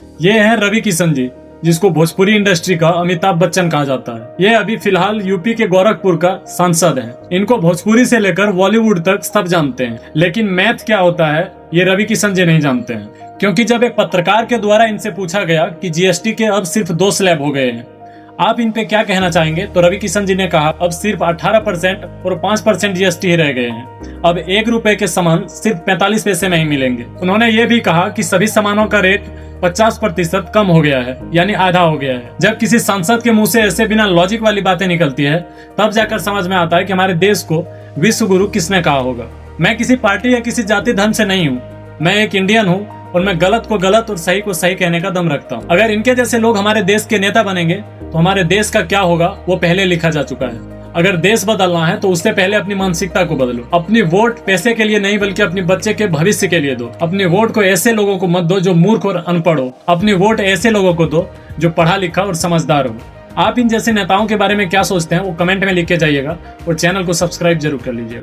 ये है रवि किशन जी, जिसको भोजपुरी इंडस्ट्री का अमिताभ बच्चन कहा जाता है। ये अभी फिलहाल यूपी के गोरखपुर का सांसद हैं। इनको भोजपुरी से लेकर बॉलीवुड तक सब जानते हैं, लेकिन मैथ क्या होता है ये रवि किशन जी नहीं जानते हैं। क्योंकि जब एक पत्रकार के द्वारा इनसे पूछा गया कि जीएसटी के अब सिर्फ 2 स्लैब हो गए हैं, आप इन पे क्या कहना चाहेंगे, तो रवि किशन जी ने कहा अब सिर्फ 18% और 5% जीएसटी ही रह गए हैं। अब 1 रुपए के सामान सिर्फ 45 पैसे में ही मिलेंगे। उन्होंने ये भी कहा कि सभी सामानों का रेट 50% कम हो गया है, यानी आधा हो गया है। जब किसी सांसद के मुंह से ऐसे बिना लॉजिक वाली बातें निकलती है, तब जाकर समझ में आता है कि हमारे देश को विश्व गुरु किसने कहा होगा। मैं किसी पार्टी या किसी जाति धर्म से नहीं हूँ, मैं एक इंडियन हूँ और मैं गलत को गलत और सही को सही कहने का दम रखता हूँ। अगर इनके जैसे लोग हमारे देश के नेता बनेंगे तो हमारे देश का क्या होगा वो पहले लिखा जा चुका है। अगर देश बदलना है तो उससे पहले अपनी मानसिकता को बदलो। अपनी वोट पैसे के लिए नहीं बल्कि अपने बच्चे के भविष्य के लिए दो। अपनी वोट को ऐसे लोगों को मत दो जो मूर्ख और अनपढ़ हो, अपनी वोट ऐसे लोगों को दो जो पढ़ा लिखा और समझदार हो। आप इन जैसे नेताओं के बारे में क्या सोचते हैं वो कमेंट में लिख के जाइएगा और चैनल को सब्सक्राइब जरूर कर लीजिएगा।